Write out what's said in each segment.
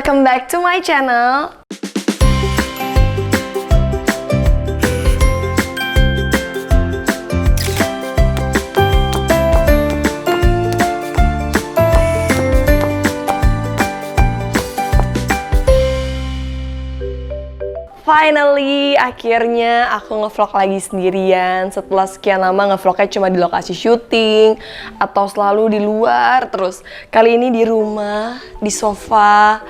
welcome back to my channel. Finally, akhirnya aku ngevlog lagi sendirian setelah sekian lama ngevlognya cuma di lokasi syuting atau selalu di luar terus. Kali ini di rumah, di sofa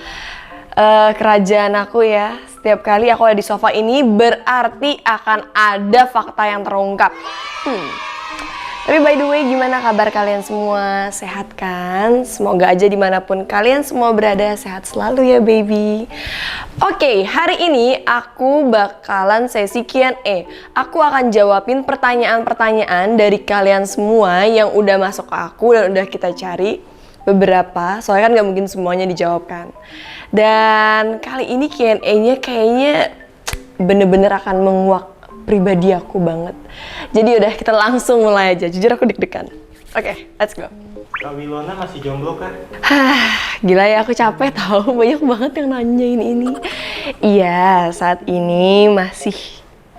kerajaan aku ya. Setiap kali aku ada di sofa ini berarti akan ada fakta yang terungkap. Tapi by the way, gimana kabar kalian semua? Sehat kan? Semoga aja dimanapun kalian semua berada, sehat selalu ya baby. Oke, hari ini aku bakalan sesi Q&A. Aku akan jawabin pertanyaan-pertanyaan dari kalian semua yang udah masuk ke aku dan udah kita cari beberapa, soalnya kan gak mungkin semuanya dijawabkan. Dan kali ini Q&A-nya kayaknya bener-bener akan menguak pribadi aku banget. Jadi udah kita langsung mulai aja. Jujur aku deg-degan. Oke, let's go. Kak Wilona masih jomblo kah? Gila ya, aku capek tahu banyak banget yang nanyain ini. Iya, saat ini masih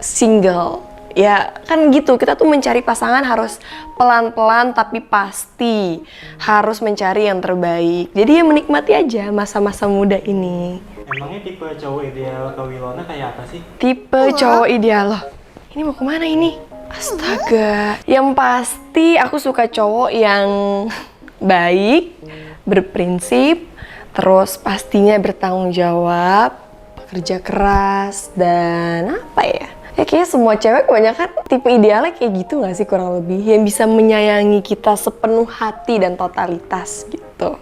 single. Ya kan gitu, kita tuh mencari pasangan harus pelan-pelan tapi pasti harus mencari yang terbaik. Jadi ya menikmati aja masa-masa muda ini. Emangnya tipe cowok ideal Kak Wilona kayak apa sih? Tipe cowok ideal loh. Ini mau kemana ini? Astaga. Yang pasti aku suka cowok yang baik, berprinsip, terus pastinya bertanggung jawab, pekerja keras, dan apa ya? Ya kayaknya semua cewek kebanyakan tipe idealnya kayak gitu gak sih kurang lebih? Yang bisa menyayangi kita sepenuh hati dan totalitas gitu.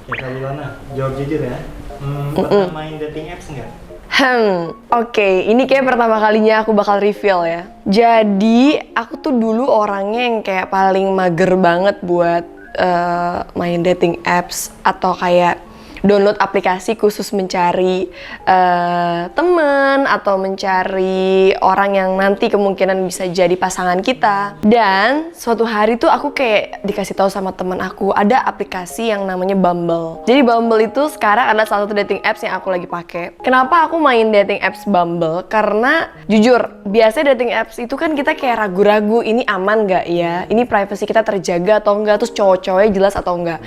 Ya Kak Wilona, jawab jujur ya. Pernah main dating apps nggak? Oke, ini kayak pertama kalinya aku bakal reveal ya. Jadi, aku tuh dulu orangnya yang kayak paling mager banget buat main dating apps atau kayak download aplikasi khusus mencari temen atau mencari orang yang nanti kemungkinan bisa jadi pasangan kita. Dan suatu hari tuh aku kayak dikasih tahu sama temen aku ada aplikasi yang namanya Bumble. Jadi Bumble itu sekarang ada salah satu dating apps yang aku lagi pakai. Kenapa aku main dating apps Bumble? Karena jujur biasanya dating apps itu kan kita kayak ragu-ragu ini aman nggak ya? Ini privacy kita terjaga atau enggak? Terus cowok-cowoknya jelas atau enggak?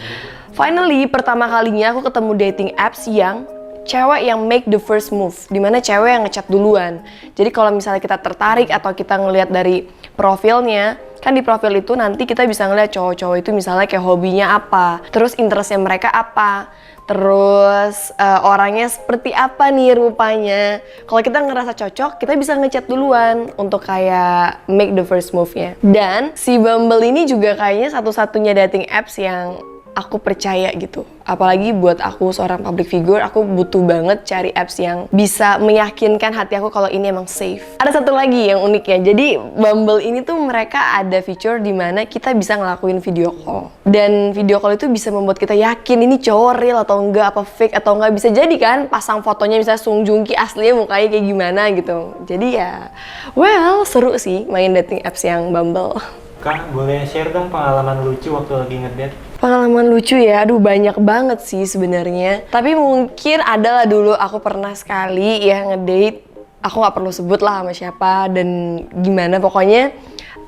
Finally, pertama kalinya aku ketemu dating apps yang cewek yang make the first move, dimana cewek yang ngechat duluan. Jadi kalau misalnya kita tertarik atau kita ngelihat dari profilnya, kan di profil itu nanti kita bisa ngelihat cowok-cowok itu misalnya kayak hobinya apa, terus interestnya mereka apa, terus orangnya seperti apa nih rupanya. Kalau kita ngerasa cocok, kita bisa ngechat duluan untuk kayak make the first move-nya. Dan si Bumble ini juga kayaknya satu-satunya dating apps yang aku percaya gitu. Apalagi buat aku seorang public figure, aku butuh banget cari apps yang bisa meyakinkan hati aku kalau ini emang safe. Ada satu lagi yang uniknya. Jadi Bumble ini tuh mereka ada fitur di mana kita bisa ngelakuin video call. Dan video call itu bisa membuat kita yakin ini cowok real atau enggak, apa fake atau enggak. Bisa jadi kan pasang fotonya misalnya Sung Joong Ki aslinya mukanya kayak gimana gitu. Jadi ya, well seru sih main dating apps yang Bumble. Kak, boleh share dong pengalaman lucu waktu lagi ngedate? Pengalaman lucu ya, aduh banyak banget sih sebenarnya. Tapi mungkin adalah dulu aku pernah sekali ya ngedate. Aku nggak perlu sebut lah sama siapa dan gimana. Pokoknya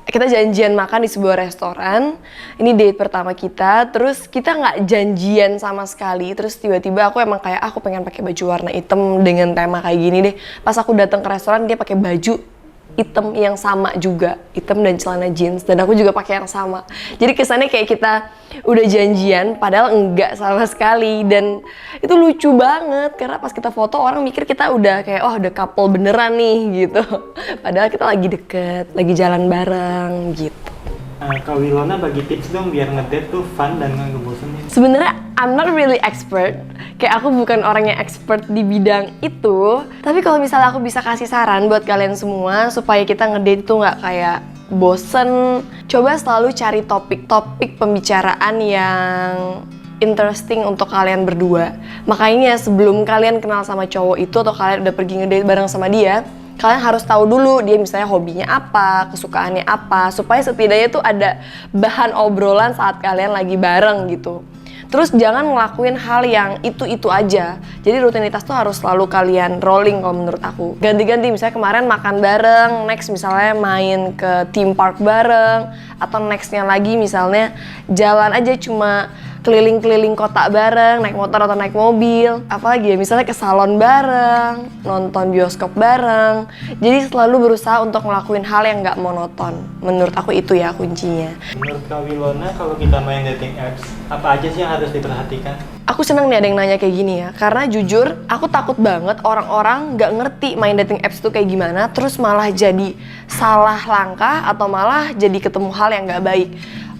kita janjian makan di sebuah restoran. Ini date pertama kita. Terus kita nggak janjian sama sekali. Terus tiba-tiba aku emang kayak aku pengen pakai baju warna hitam dengan tema kayak gini deh. Pas aku datang ke restoran dia pakai baju hitam yang sama juga, hitam dan celana jeans, dan aku juga pakai yang sama. Jadi kesannya kayak kita udah janjian padahal enggak sama sekali. Dan itu lucu banget karena pas kita foto orang mikir kita udah kayak oh udah couple beneran nih gitu, padahal kita lagi deket, lagi jalan bareng gitu. Kak Wilona bagi tips dong biar ngedate tuh fun dan gak ngebosenin. Sebenarnya I'm not really expert, kayak aku bukan orang yang expert di bidang itu. Tapi kalau misalnya aku bisa kasih saran buat kalian semua supaya kita ngedate tuh nggak kayak bosen, coba selalu cari topik-topik pembicaraan yang interesting untuk kalian berdua. Makanya sebelum kalian kenal sama cowok itu atau kalian udah pergi ngedate bareng sama dia, kalian harus tahu dulu dia misalnya hobinya apa, kesukaannya apa, supaya setidaknya tuh ada bahan obrolan saat kalian lagi bareng gitu. Terus jangan ngelakuin hal yang itu-itu aja. Jadi rutinitas tuh harus selalu kalian rolling kalau menurut aku. Ganti-ganti, misalnya kemarin makan bareng, next misalnya main ke theme park bareng, atau nextnya lagi misalnya jalan aja cuma keliling-keliling kota bareng, naik motor atau naik mobil. Apalagi ya, misalnya ke salon bareng, nonton bioskop bareng. Jadi selalu berusaha untuk ngelakuin hal yang nggak monoton. Menurut aku itu ya kuncinya. Menurut Kak Wilona, kalau kita main dating apps, apa aja sih yang harus diperhatikan? Aku seneng nih ada yang nanya kayak gini ya, karena jujur aku takut banget orang-orang nggak ngerti main dating apps itu kayak gimana, terus malah jadi salah langkah atau malah jadi ketemu hal yang nggak baik.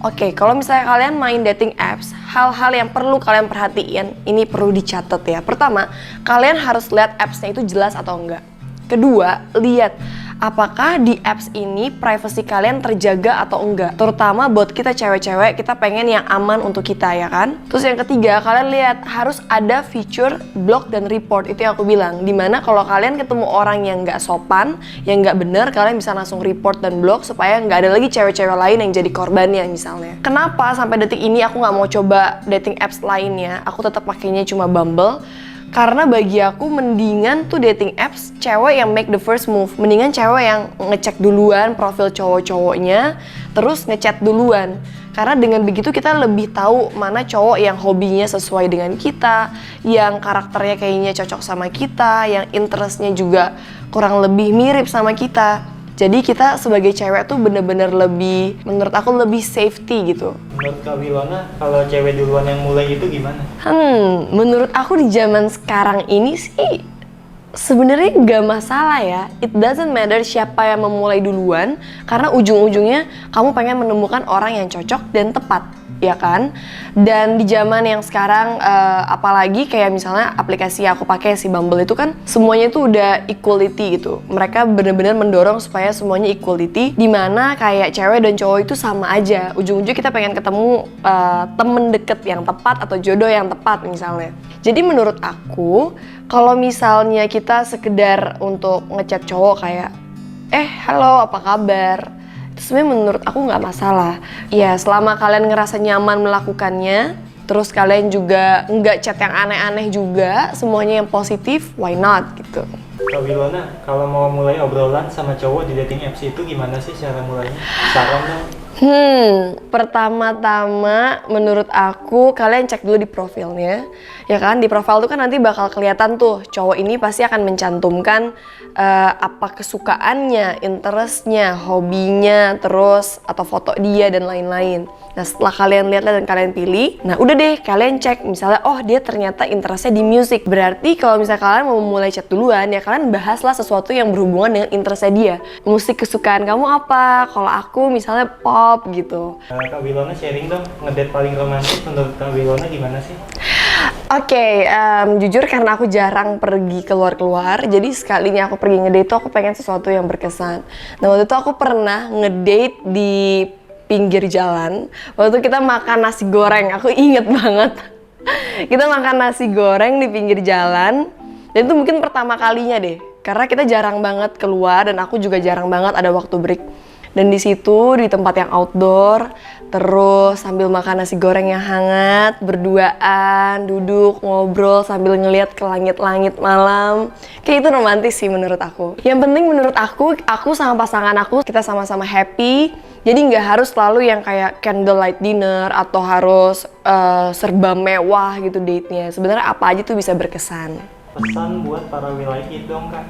Oke, kalau misalnya kalian main dating apps, hal-hal yang perlu kalian perhatiin, ini perlu dicatat ya. Pertama, kalian harus lihat appsnya itu jelas atau enggak. Kedua, lihat apakah di apps ini privasi kalian terjaga atau enggak. Terutama buat kita cewek-cewek, kita pengen yang aman untuk kita ya kan. Terus yang ketiga, kalian lihat harus ada fitur block dan report, itu yang aku bilang. Dimana kalau kalian ketemu orang yang nggak sopan, yang nggak bener, kalian bisa langsung report dan block supaya nggak ada lagi cewek-cewek lain yang jadi korbannya misalnya. Kenapa sampai detik ini aku nggak mau coba dating apps lainnya, aku tetap pakainya cuma Bumble. Karena bagi aku mendingan tuh dating apps cewek yang make the first move. Mendingan cewek yang ngecek duluan profil cowok-cowoknya, terus ngechat duluan. Karena dengan begitu kita lebih tahu mana cowok yang hobinya sesuai dengan kita, yang karakternya kayaknya cocok sama kita, yang interestnya juga kurang lebih mirip sama kita. Jadi kita sebagai cewek tuh bener-bener lebih, menurut aku lebih safety gitu. Menurut Kak Wilona, kalau cewek duluan yang mulai itu gimana? Menurut aku di zaman sekarang ini sih sebenarnya nggak masalah ya. It doesn't matter siapa yang memulai duluan, karena ujung-ujungnya kamu pengen menemukan orang yang cocok dan tepat, ya kan? Dan di zaman yang sekarang, apalagi kayak misalnya aplikasi yang aku pakai si Bumble itu kan semuanya tuh udah equality gitu. Mereka bener-bener mendorong supaya semuanya equality, dimana kayak cewek dan cowok itu sama aja. Ujung-ujungnya kita pengen ketemu temen deket yang tepat atau jodoh yang tepat misalnya. Jadi menurut aku, kalau misalnya kita sekedar untuk ngechat cowok kayak, halo apa kabar? Itu sebenarnya menurut aku nggak masalah. Ya selama kalian ngerasa nyaman melakukannya, terus kalian juga nggak chat yang aneh-aneh juga, semuanya yang positif, why not gitu. Kak Wilona, kalau mau mulai obrolan sama cowok di dating apps itu gimana sih cara mulainya? Saran dong. Pertama-tama menurut aku kalian cek dulu di profilnya. Ya kan, di profil tuh kan nanti bakal kelihatan tuh cowok ini pasti akan mencantumkan apa kesukaannya, interestnya, hobinya, terus atau foto dia dan lain-lain. Nah setelah kalian lihat dan kalian pilih, nah udah deh kalian cek misalnya, oh dia ternyata interestnya di music. Berarti kalau misalnya kalian mau mulai chat duluan ya kalian bahaslah sesuatu yang berhubungan dengan interestnya dia. Musik kesukaan kamu apa? Kalau aku misalnya pop gitu. Kak Wilona sharing dong, ngedate paling romantis menurut Kak Wilona gimana sih? Oke, jujur karena aku jarang pergi keluar-keluar, jadi sekalinya aku pergi ngedate tuh aku pengen sesuatu yang berkesan. Nah waktu itu aku pernah ngedate di pinggir jalan. Waktu itu kita makan nasi goreng, aku inget banget. Kita makan nasi goreng di pinggir jalan, dan itu mungkin pertama kalinya deh. Karena kita jarang banget keluar dan aku juga jarang banget ada waktu break. Dan di situ di tempat yang outdoor, terus sambil makan nasi goreng yang hangat, berduaan, duduk ngobrol sambil ngeliat ke langit-langit malam. Kayak itu romantis sih menurut aku. Yang penting menurut aku sama pasangan aku kita sama-sama happy. Jadi nggak harus selalu yang kayak candlelight dinner atau harus serba mewah gitu date-nya. Sebenarnya apa aja tuh bisa berkesan. Pesan buat para wilayah dong Kak.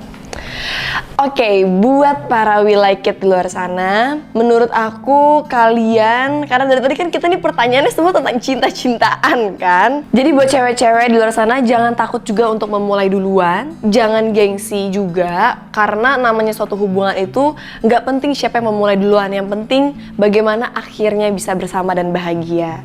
Oke, buat para we like it di luar sana, menurut aku kalian, karena dari tadi kan kita nih pertanyaannya semua tentang cinta-cintaan kan. Jadi buat cewek-cewek di luar sana jangan takut juga untuk memulai duluan, jangan gengsi juga, karena namanya suatu hubungan itu nggak penting siapa yang memulai duluan, yang penting bagaimana akhirnya bisa bersama dan bahagia.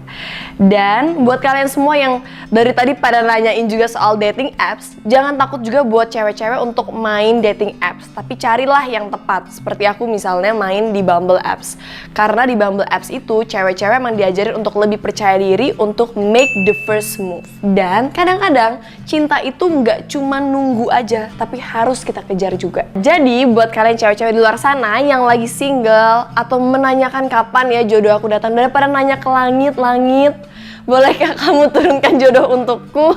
Dan buat kalian semua yang dari tadi pada nanyain juga soal dating apps, jangan takut juga buat cewek-cewek untuk main dating apps, tapi carilah yang tepat. Seperti aku misalnya main di Bumble apps, karena di Bumble apps itu cewek-cewek emang diajarin untuk lebih percaya diri, untuk make the first move. Dan kadang-kadang cinta itu nggak cuma nunggu aja, tapi harus kita kejar juga. Jadi buat kalian cewek-cewek di luar sana yang lagi single atau menanyakan kapan ya jodoh aku datang, daripada nanya ke langit-langit, Bolehkah kamu turunkan jodoh untukku?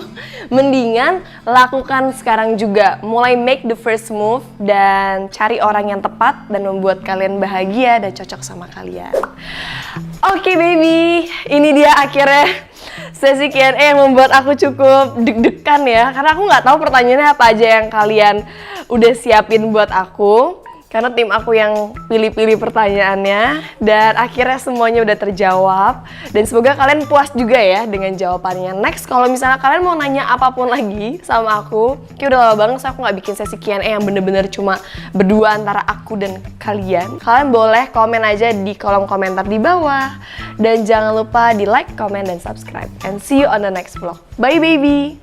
Mendingan lakukan sekarang juga. Mulai make the first move dan cari orang yang tepat dan membuat kalian bahagia dan cocok sama kalian. Oke baby, ini dia akhirnya sesi Q&A yang membuat aku cukup deg-degan ya. Karena aku nggak tahu pertanyaannya apa aja yang kalian udah siapin buat aku. Karena tim aku yang pilih-pilih pertanyaannya dan akhirnya semuanya udah terjawab. Dan semoga kalian puas juga ya dengan jawabannya. Next, kalau misalnya kalian mau nanya apapun lagi sama aku, kayak udah lama banget aku nggak bikin sesi Q&A yang bener-bener cuma berdua antara aku dan kalian. Kalian boleh komen aja di kolom komentar di bawah. Dan jangan lupa di like, comment, dan subscribe. And see you on the next vlog. Bye baby!